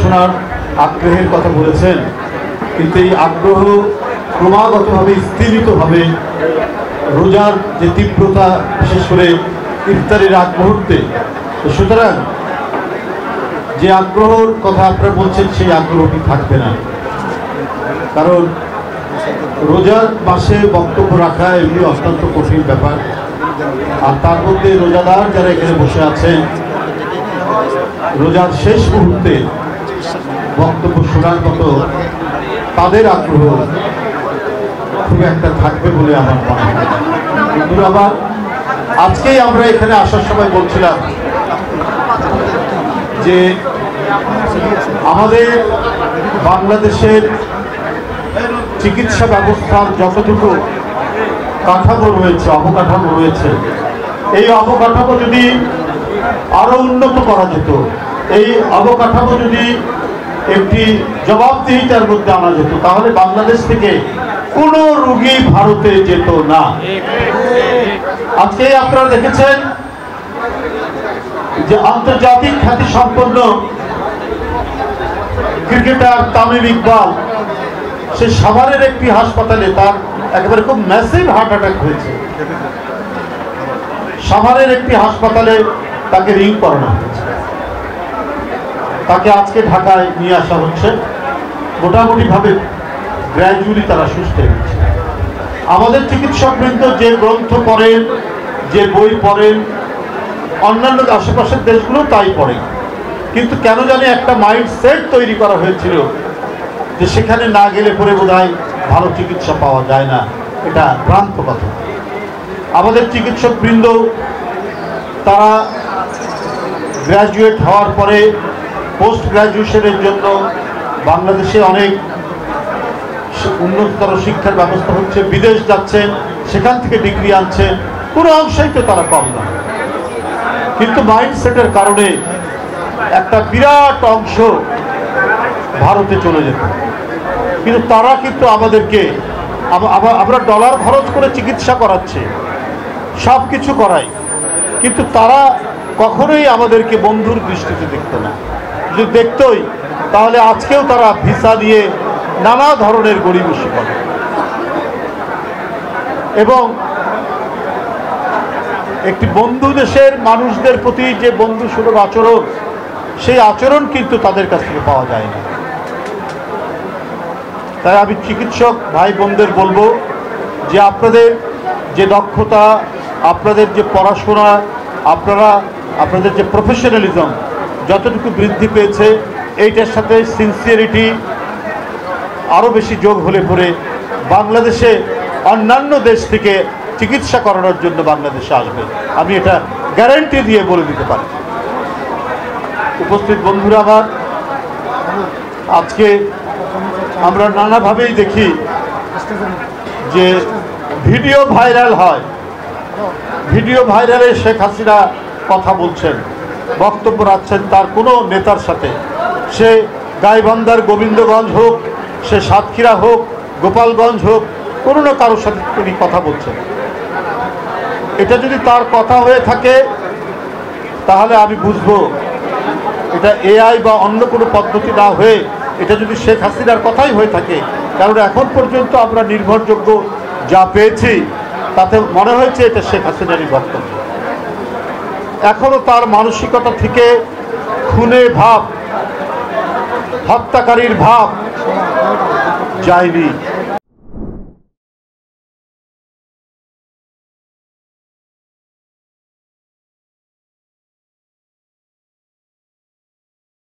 শোনার আগ্রহের কথা বলেছেন, কিন্তু এই আগ্রহ ক্রমাগতভাবে স্থিরিতভাবে রোজার যে তীব্রতা, বিশেষ করে ইফতারের আগ মুহূর্তে, সুতরাং যে আগ্রহের কথা আপনারা বলছেন সেই আগ্রহটি থাকবে না। কারণ রোজার মাসে বক্তব্য রাখা এমনি অত্যন্ত কঠিন ব্যাপার, আর তার মধ্যে রোজাদার যারা এখানে বসে আছেন রোজার শেষ মুহূর্তে বক্তব্য শোনার মতো তাদের আগ্রহ খুব একটা থাকবে বলে আমার মনে হয়। কিন্তু আবার আজকেই আমরা এখানে আসার সময় বলছিলাম যে আমাদের বাংলাদেশের চিকিৎসা ব্যবস্থার যতটুকু কাঠামো রয়েছে, অবকাঠামো রয়েছে, এই অবকাঠামো যদি আরো উন্নত করা যেত, এই অবকাঠামো যদি একটি জবাবদিহিতার মধ্যে আনা যেত, তাহলে বাংলাদেশ থেকে কোনো রোগী ভারতে যেত না। আজকে আপনারা দেখেছেন যে আন্তর্জাতিক খ্যাতি সম্পন্ন ক্রিকেটার তামিম ইকবাল সে সাভারের একটি হাসপাতালে তার একেবারে খুব ম্যাসিভ হার্ট অ্যাটাক হয়েছে। সাভারের একটি হাসপাতালে তাকে রিং করানো হয়েছে, তাকে আজকে ঢাকায় নিয়ে আসা হচ্ছে। মোটামুটি ভাবে গ্র্যাজুয়ালি তারা সুস্থ হচ্ছে। আমাদের চিকিৎসকবৃন্দ যে গ্রন্থ পড়েন, যে বই পড়েন, অন্যান্য আশেপাশের দেশগুলো তাই পড়ে, কিন্তু কেন জানি একটা মাইন্ডসেট তৈরি করা হয়েছিল যে সেখানে না গেলে পরে বোধহয় ভালো চিকিৎসা পাওয়া যায় না। এটা ভ্রান্ত কথা। আমাদের চিকিৎসকবৃন্দ তারা গ্র্যাজুয়েট হওয়ার পরে পোস্ট গ্র্যাজুয়েশনের জন্য বাংলাদেশে অনেক উন্নততর শিক্ষার ব্যবস্থা হচ্ছে, বিদেশ যাচ্ছেন, সেখান থেকে ডিগ্রি আনছেন, কোনো অংশেই তো তারা কম না। কিন্তু মাইন্ডসেটের কারণে একটা বিরাট অংশ ভারতে চলে যেত। কিন্তু তারা কিন্তু আমাদেরকে, আমরা ডলার খরচ করে চিকিৎসা করাচ্ছি, সব কিছু করাই, কিন্তু তারা কখনোই আমাদেরকে বন্ধুর দৃষ্টিতে দেখতো না। যদি দেখতই তাহলে আজকেও তারা ভিসা দিয়ে নানা ধরনের গড়িমসি করে, এবং একটি বন্ধু দেশের মানুষদের প্রতি যে বন্ধু সুলভ আচরণ, সেই আচরণ কিন্তু তাদের কাছ থেকে পাওয়া যায় না। তাই আমি চিকিৎসক ভাই বোনদের বলবো যে আপনাদের যে দক্ষতা, আপনাদের যে পড়াশোনা, আপনাদের যে প্রফেশনালিজম যতটুকু বৃদ্ধি পেয়েছে, এইটার সাথে সিনসিয়ারিটি আরও বেশি যোগ হলে পরে বাংলাদেশে অন্যান্য দেশ থেকে চিকিৎসা করানোর জন্য বাংলাদেশে আসবে, আমি এটা গ্যারান্টি দিয়ে বলে দিতে পারি। উপস্থিত বন্ধুরা আমার, আজকে আমরা নানাভাবেই দেখি যে ভিডিও ভাইরাল হয়, ভিডিও ভাইরালে শেখ হাসিনা কথা বলছেন, বক্তব্য রাখছেন তার কোনো নেতার সাথে, সে গাইবান্ধার গোবিন্দগঞ্জ হোক, সে সাতক্ষীরা হোক, গোপালগঞ্জ হোক, কোনো না কারোর সাথে তিনি কথা বলছেন। এটা যদি তার কথা হয়ে থাকে তাহলে আমি বুঝবো এটা এআই বা অন্য কোনো পদ্ধতি না হয়ে এটা যদি শেখ হাসিনার কথাই হয়ে থাকে। কারণ এখন পর্যন্ত আমরা নির্ভরযোগ্য যা পেয়েছি তাতে মনে হয়েছে এটা শেখ হাসিনারই বক্তব্য। এখনো তার মানসিকতা থেকে খুনে ভাব, হত্যাকারীর ভাব যায়নি।